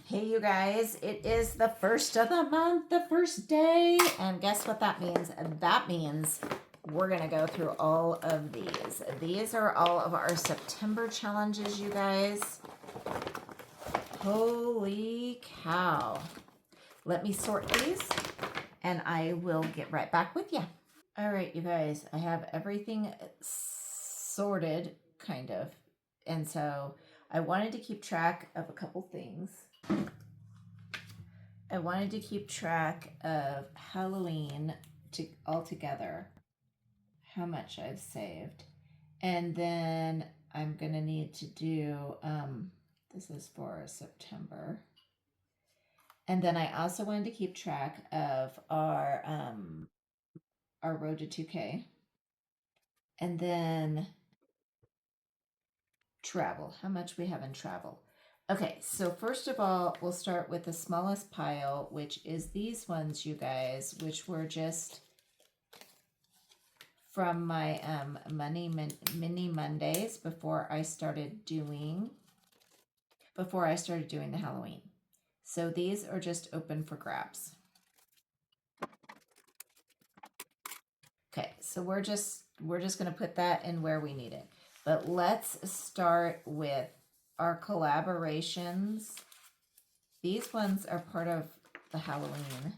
Hey, you guys, it is the first of the month, the first day. And guess what that means? That means we're going to go through all of these. These are all of our September challenges, you guys. Holy cow. Let me sort these and I will get right back with you. All right, you guys, I have everything sorted, kind of. And so I wanted to keep track of a couple things. I wanted to keep track of Halloween altogether, how much I've saved. And then I'm going to need to do, this is for September. And then I also wanted to keep track of our road to 2K. And then travel, how much we have in travel. Okay, so first of all, we'll start with the smallest pile, which is these ones, you guys, which were just from my mini Mondays before I started doing the Halloween. So these are just open for grabs. Okay, so we're just going to put that in where we need it. But let's start with our collaborations. These ones are part of the Halloween.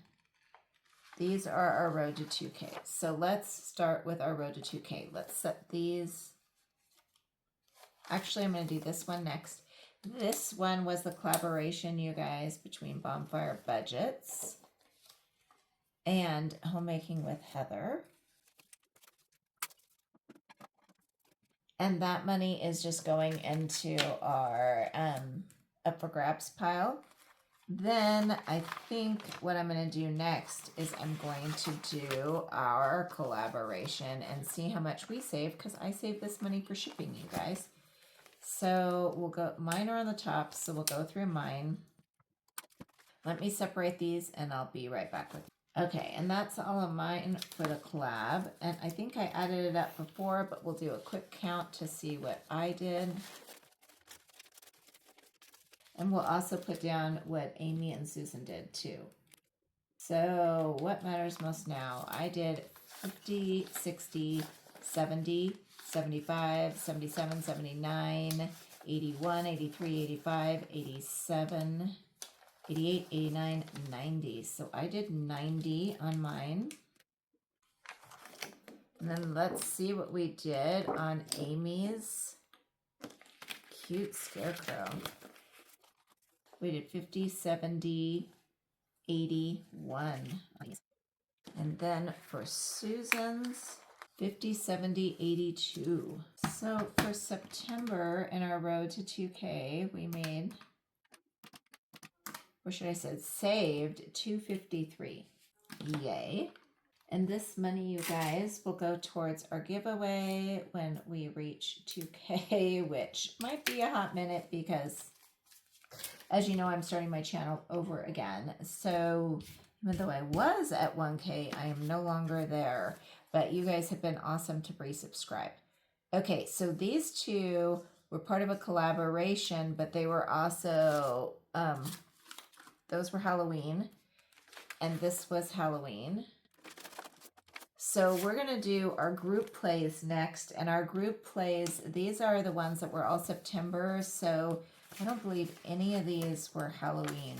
These are our road to 2K. So let's start with our road to 2K. Let's set these. Actually, I'm going to do this one next. This one was the collaboration, you guys, between Bonfire Budgets and Homemaking with Heather. And that money is just going into our up for grabs pile. Then I think what I'm going to do next is I'm going to do our collaboration and see how much we save, because I save this money for shipping, you guys. So we'll go, mine are on the top, so we'll go through mine. Let me separate these and I'll be right back with you. Okay, and that's all of mine for the collab. And I think I added it up before, but we'll do a quick count to see what I did. And we'll also put down what Amy and Susan did too. So what matters most now? I did 50, 60, 70, 75, 77, 79, 81, 83, 85, 87, 88, 89, 90. So I did 90 on mine. And then let's see what we did on Amy's cute scarecrow. We did 50, 70, 81. And then for Susan's, 50, 70, 82. So for September in our road to 2K, we made, or should I say saved 253. Yay. And this money, you guys, will go towards our giveaway when we reach 2K, which might be a hot minute because, as you know, I'm starting my channel over again. So even though I was at 1K, I am no longer there. But you guys have been awesome to resubscribe. Okay, so these two were part of a collaboration, but they were also, those were Halloween. And this was Halloween. So we're going to do our group plays next. And our group plays, these are the ones that were all September. So I don't believe any of these were Halloween.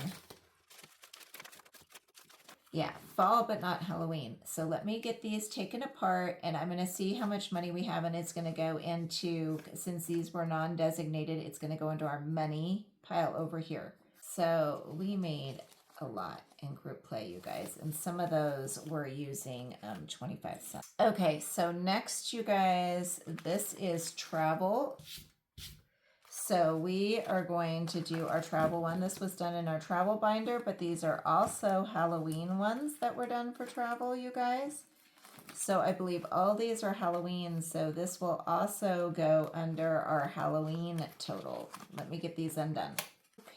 Yeah, fall, but not Halloween. So let me get these taken apart and I'm going to see how much money we have, and it's going to go into, since these were non-designated, it's going to go into our money pile over here. So we made a lot in group play, you guys, and some of those were using 25 cents. Okay, so next, you guys, this is travel. So we are going to do our travel one. This was done in our travel binder, but these are also Halloween ones that were done for travel, you guys. So I believe all these are Halloween, so this will also go under our Halloween total. Let me get these undone.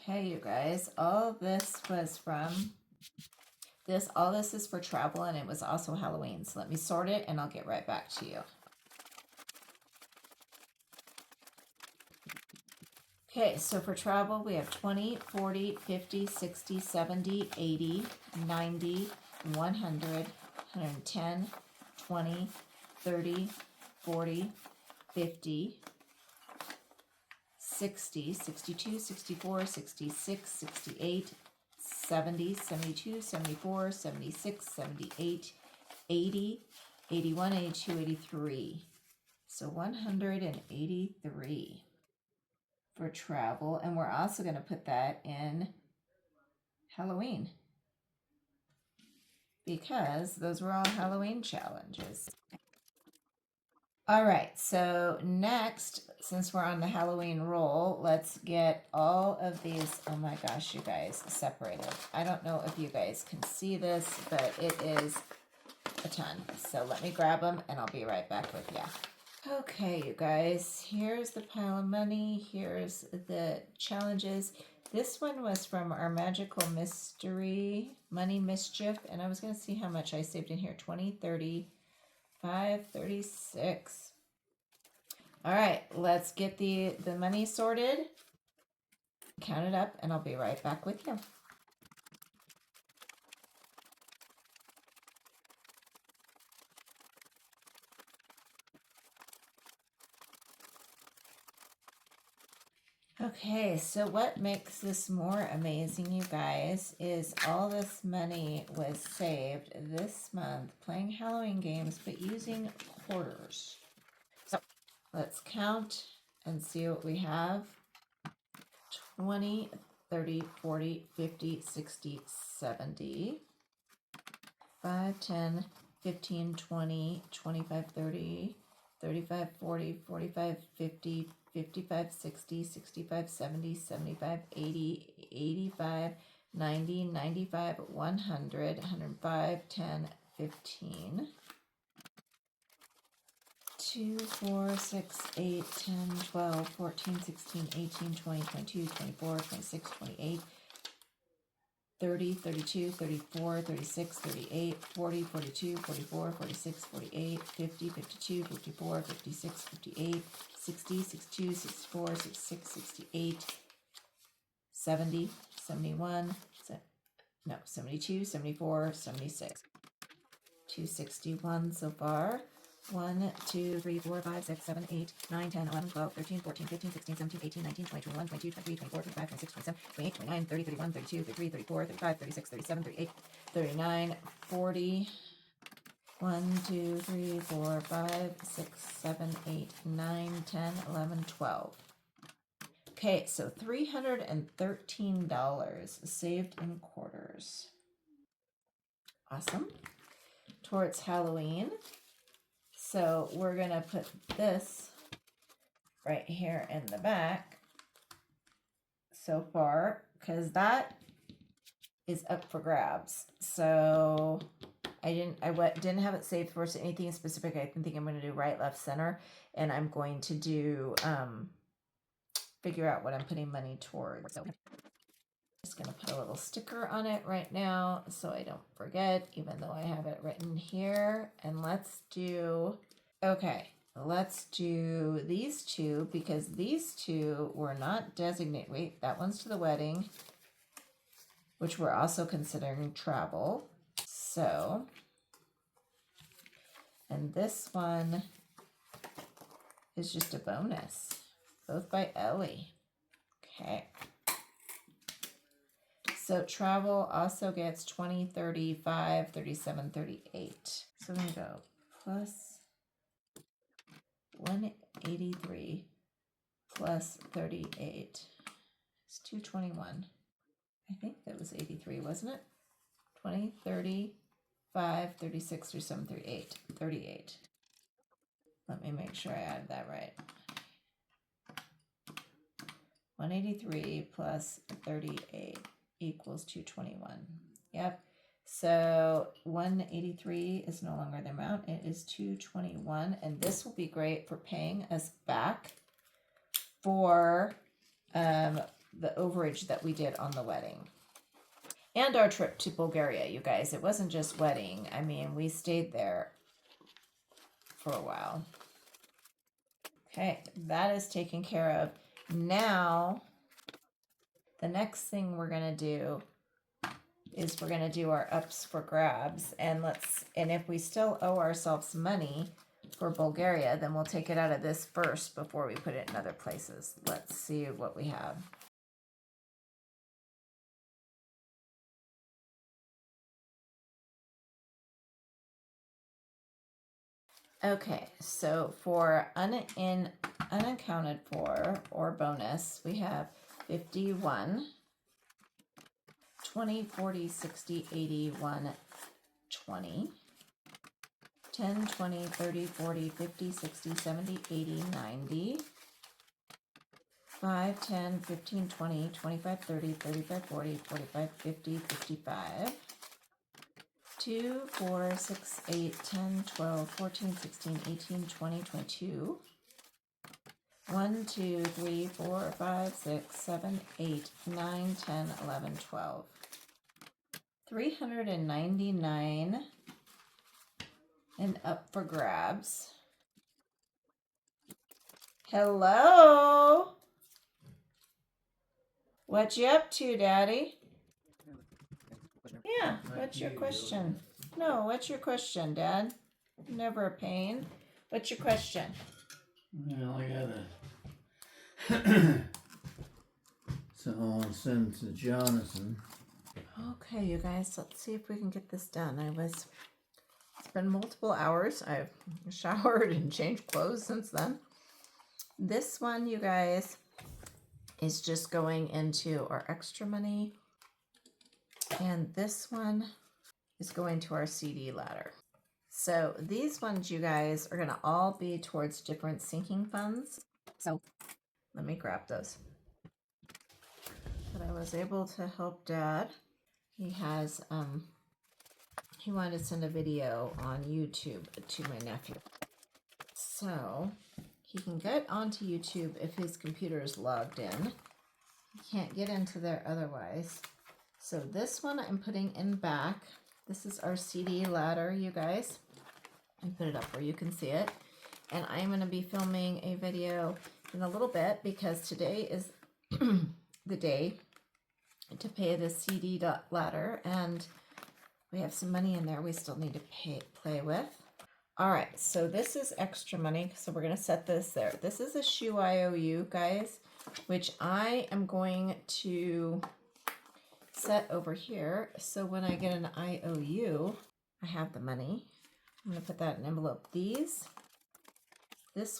Okay, you guys, all this was from this. All this is for travel, and it was also Halloween. So let me sort it, and I'll get right back to you. Okay, so for travel, we have 20, 40, 50, 60, 70, 80, 90, 100, 110, 20, 30, 40, 50, 60, 62, 64, 66, 68, 70, 72, 74, 76, 78, 80, 81, 82, 83. So 183 for travel. And we're also going to put that in Halloween because those were all Halloween challenges. All right, so next, since we're on the Halloween roll, let's get all of these, oh my gosh, you guys, separated. I don't know if you guys can see this, but it is a ton. So let me grab them and I'll be right back with you. Okay, you guys, here's the pile of money. Here's the challenges. This one was from our Magical Mystery Money Mischief, and I was going to see how much I saved in here. 20, 30, 5, 36. All right, let's get the money sorted, count it up, and I'll be right back with you. Okay, so what makes this more amazing, you guys, is all this money was saved this month playing Halloween games, but using quarters. So let's count and see what we have. 20, 30, 40, 50, 60, 70. 5, 10, 15, 20, 25, 30, 35, 40, 45, 50, 55, 60, 65, 70, 75, 80, 85, 90, 95, 100, 105, 10, 15. 2, 4, 6, 8, 10, 12, 14, 16, 18, 20, 22, 24, 26, 28, 30, 32, 34, 36, 38, 40, 42, 44, 46, 48, 50, 52, 54, 56, 58, 60, 62, 64, 66, 68, 70, 71, 72, 74, 76. 261 so far. 1, 2, 3, 4, 5, 6, 7, 8, 9, 10, 11, 12, 13, 14, 15, 16, 17, 18, 19, 20, 21, 22, 23, 24, 25, 26, 27, 28, 29, 30, 31, 32, 33, 34, 35, 36, 37, 38, 39, 40. 1, 2, 3, 4, 5, 6, 7, 8, 9, 10, 11, 12. Okay, so $313 saved in quarters. Awesome. Towards Halloween. So we're going to put this right here in the back so far, because that is up for grabs. So I didn't have it saved for anything specific. I think I'm going to do right, left, center, and I'm going to do figure out what I'm putting money towards. So I'm just going to put a little sticker on it right now so I don't forget, even though I have it written here. And let's do, okay, let's do these two, because these two were not designated. Wait, that one's to the wedding, which we're also considering travel. So, and this one is just a bonus, both by Ellie. Okay. So travel also gets 20, 35, 37, 38. So I'm going to go plus 183 plus 38 is 221. I think that was 83, wasn't it? 20, 35, 36, 37, 38. 38. Let me make sure I added that right. 183 plus 38 equals 221. Yep. So 183 is no longer the amount. It is 221. And this will be great for paying us back for the overage that we did on the wedding. And our trip to Bulgaria, you guys. It wasn't just wedding. I mean, we stayed there for a while. Okay, that is taken care of. Now, the next thing we're going to do is we're going to do our ups for grabs. And if we still owe ourselves money for Bulgaria, then we'll take it out of this first before we put it in other places. Let's see what we have. Okay, so for unaccounted for or bonus, we have 51, 20, 40, 60, 80, 1, 20, 10, 20, 30, 40, 50, 60, 70, 80, 90, 5, 10, 15, 20, 25, 30, 35, 40, 45, 50, 55, 2, 4, 6, 8, 10, 12, 14, 16, 18, 20, 22, 1, 2, 3, 4, 5, 6, 7, 8, 9, 10, 11, 12. 399 and up for grabs. Hello? What you up to, Daddy? Yeah, what's your question? No, what's your question, Dad? Never a pain. What's your question? Well, I gotta. So I'll send to Jonathan. Okay, you guys, let's see if we can get this done. It's been multiple hours. I've showered and changed clothes since then. This one, you guys, is just going into our extra money. And this one is going to our CD ladder. So these ones, you guys, are going to all be towards different sinking funds. So let me grab those. But I was able to help Dad. He has, he wanted to send a video on YouTube to my nephew. So he can get onto YouTube if his computer is logged in. He can't get into there otherwise. So this one I'm putting in back. This is our CD ladder, you guys. And put it up where you can see it. And I'm going to be filming a video in a little bit because today is the day to pay the CD ladder. And we have some money in there we still need to play with. All right, so this is extra money. So we're going to set this there. This is a shoe IOU, guys, which I am going to set over here. So when I get an IOU, I have the money. I'm going to put that in envelope. This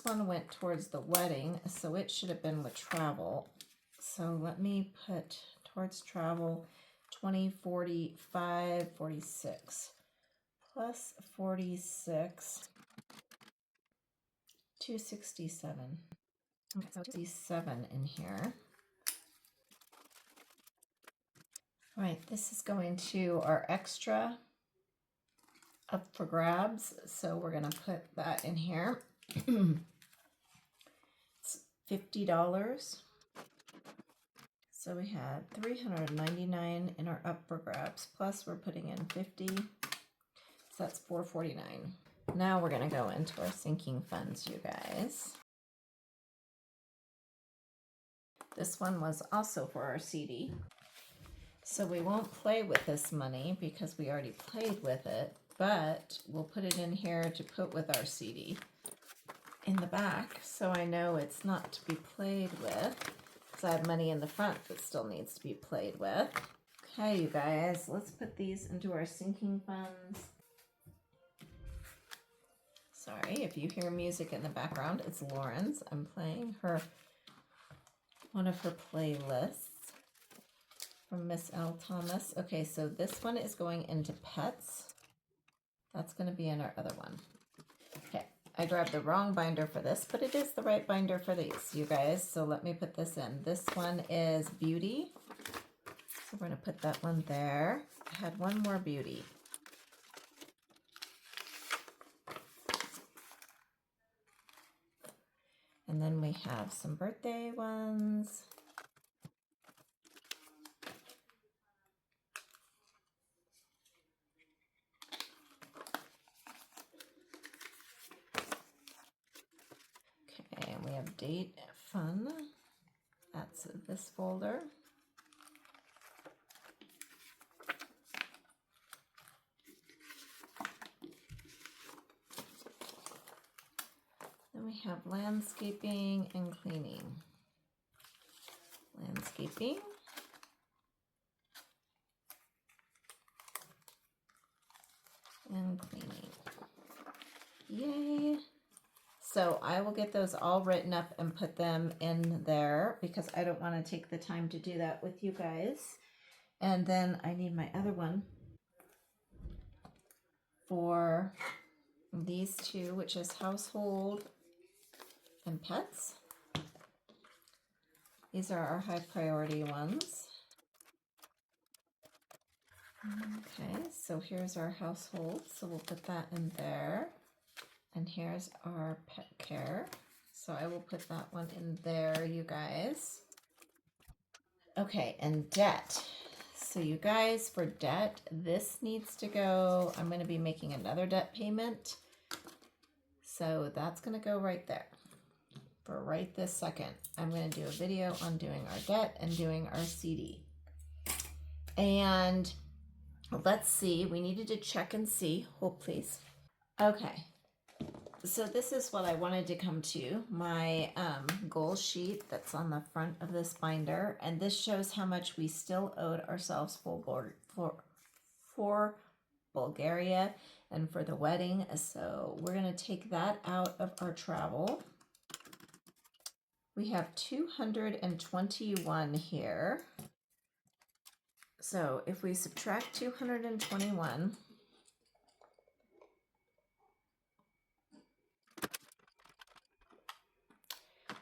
one went towards the wedding, so it should have been with travel. So let me put towards travel 20, 45, 46 plus 46, 267. Okay, so 267 in here. All right, this is going to our extra up for grabs. So we're going to put that in here. It's $50. So we had 399 in our up for grabs. Plus we're putting in 50. So that's 449. Now we're going to go into our sinking funds, you guys. This one was also for our CD. So we won't play with this money because we already played with it, but we'll put it in here to put with our CD in the back. So I know it's not to be played with because I have money in the front that still needs to be played with. Okay, you guys, let's put these into our sinking funds. Sorry, if you hear music in the background, it's Lauren's. I'm playing one of her playlists from Miss L. Thomas. Okay, so this one is going into pets. That's going to be in our other one. Okay, I grabbed the wrong binder for this, but it is the right binder for these, you guys. So let me put this in. This one is beauty. So we're going to put that one there. I had one more beauty. And then we have some birthday ones. Okay, and we have date fun. is this folder. Then we have landscaping and cleaning. Landscaping. And cleaning. Yay. So I will get those all written up and put them in there because I don't want to take the time to do that with you guys. And then I need my other one for these two, which is household and pets. These are our high priority ones. Okay, so here's our household. So we'll put that in there. And here's our pet care. So I will put that one in there, you guys. Okay, and debt. So you guys, for debt, this needs to go. I'm going to be making another debt payment. So that's going to go right there. For right this second, I'm going to do a video on doing our debt and doing our CD. And let's see, we needed to check and see. Hold please. Okay. So this is what I wanted to come to, my goal sheet that's on the front of this binder. And this shows how much we still owed ourselves for Bulgaria and for the wedding. So we're going to take that out of our travel. We have 221 here. So if we subtract 221,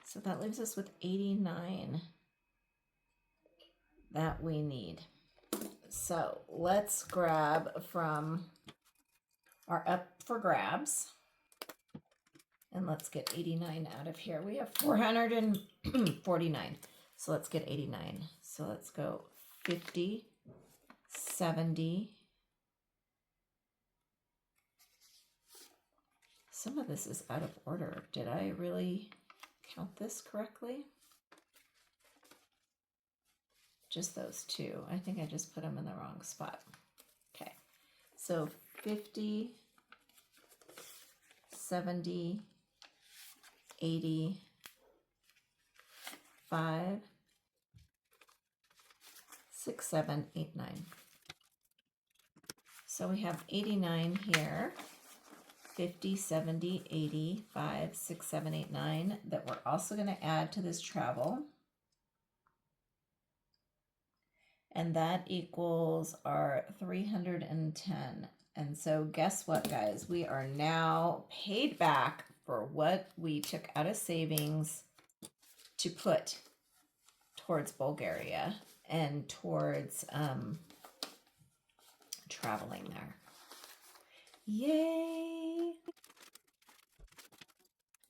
so that leaves us with 89 that we need. So let's grab from our up for grabs. And let's get 89 out of here. We have 449. So let's get 89. So let's go 50, 70. Some of this is out of order. Did I really count this correctly? Just those two. I think I just put them in the wrong spot. Okay. So 50, 70, 80, 5, 6, 7, 8, 9. So we have 89 here, 50, 70, 80, 5, 6, 7, 8, 9 that we're also going to add to this travel. And that equals our 310. And so guess what, guys? We are now paid back for what we took out of savings to put towards Bulgaria and towards traveling there. Yay!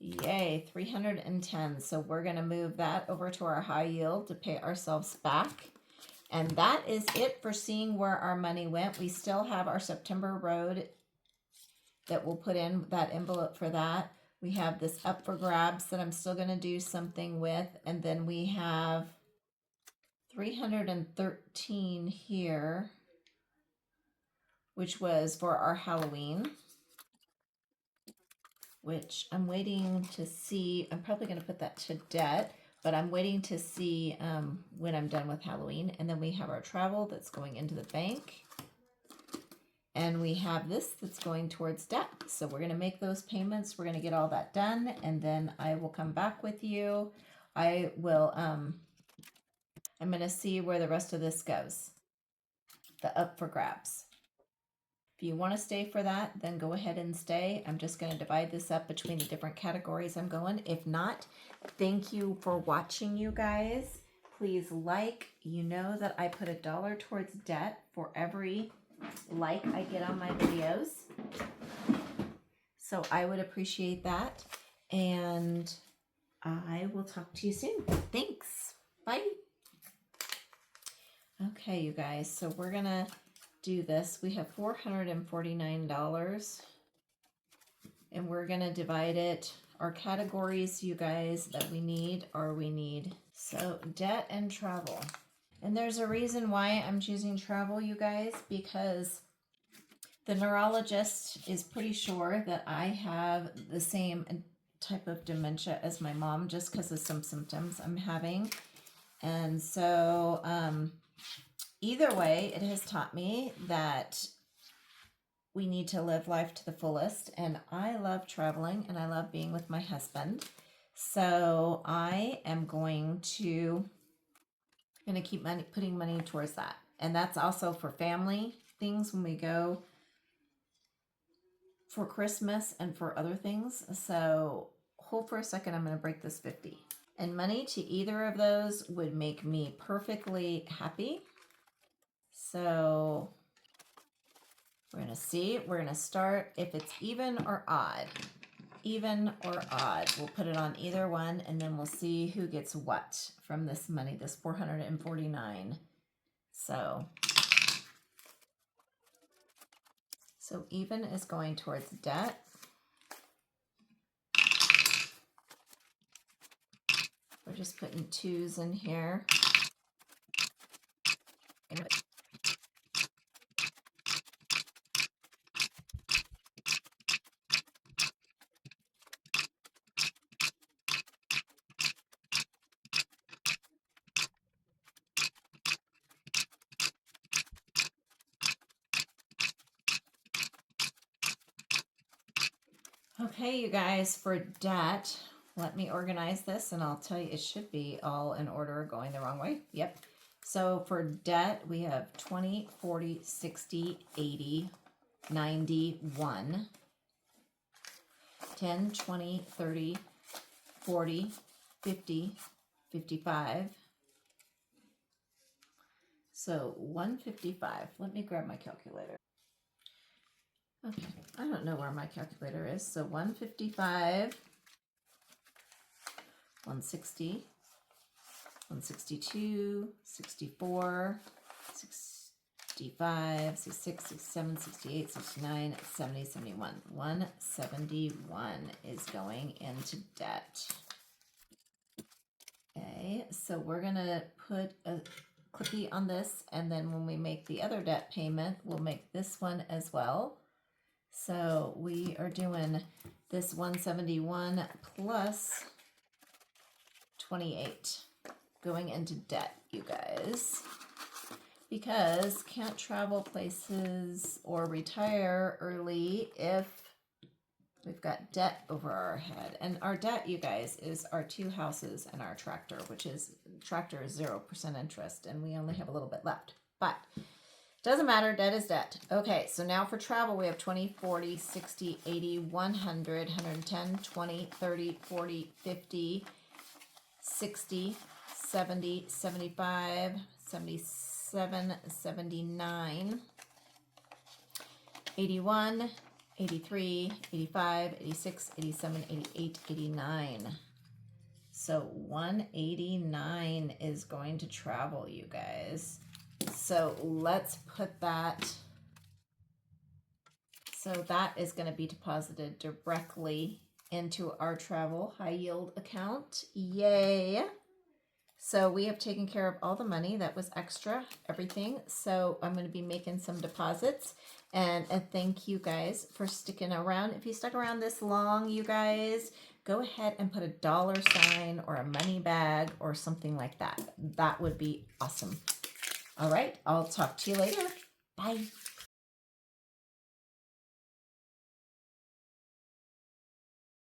Yay, 310. So we're going to move that over to our high yield to pay ourselves back. And that is it for seeing where our money went. We still have our September road that we'll put in that envelope for that. We have this up for grabs that I'm still going to do something with. And then we have 313 here, which was for our Halloween, which I'm waiting to see. I'm probably going to put that to debt, but I'm waiting to see when I'm done with Halloween. And then we have our travel that's going into the bank. And we have this that's going towards debt. So we're going to make those payments. We're going to get all that done. And then I will come back with you. I will, I'm going to see where the rest of this goes. The up for grabs. If you want to stay for that, then go ahead and stay. I'm just going to divide this up between the different categories I'm going. If not, thank you for watching, you guys. Please like. You know that I put $1 towards debt for every like I get on my videos. So I would appreciate that. And I will talk to you soon. Thanks. Bye. Okay, you guys. So we're going to do this. We have $449. And we're going to divide it. Our categories, you guys, that we need are we need So debt and travel. And there's a reason why I'm choosing travel, you guys, because the neurologist is pretty sure that I have the same type of dementia as my mom just because of some symptoms I'm having. And so either way, it has taught me that we need to live life to the fullest. And I love traveling and I love being with my husband. So I am going to keep putting money towards that. And that's also for family things when we go for Christmas and for other things. So hold for a second, I'm going to break this 50. And money to either of those would make me perfectly happy. So we're going to see. We're going to start if it's even or odd. Even or odd. We'll put it on either one and then we'll see who gets what from this money, this 449. So even is going towards debt. We're just putting 2s in here. Okay, you guys, for debt, let me organize this and I'll tell you it should be all in order going the wrong way. Yep. So for debt, we have 20, 40, 60, 80, 90, 1, 10, 20, 30, 40, 50, 55. So 155. Let me grab my calculator. Okay, I don't know where my calculator is. So 155, 160, 162, 64, 65, 66, 67, 68, 69, 70, 71. 171 is going into debt. Okay, so we're going to put a clicky on this, and then when we make the other debt payment, we'll make this one as well. So we are doing this 171 plus 28 going into debt, you guys, because can't travel places or retire early if we've got debt over our head. And our debt, you guys, is our 2 houses and our tractor, which is, tractor is 0% interest, and we only have a little bit left. But doesn't matter, debt is debt. Okay, so now for travel, we have 20, 40, 60, 80, 100, 110, 20, 30, 40, 50, 60, 70, 75, 77, 79, 81, 83, 85, 86, 87, 88, 89. So 189 is going to travel, you guys. So let's put that. So that is going to be deposited directly into our travel high yield account. Yay. So we have taken care of all the money that was extra, everything. So I'm going to be making some deposits, and thank you guys for sticking around. If you stuck around this long, you guys, go ahead and put a $sign or a money bag or something like that. That would be awesome. All right, I'll talk to you later. Bye.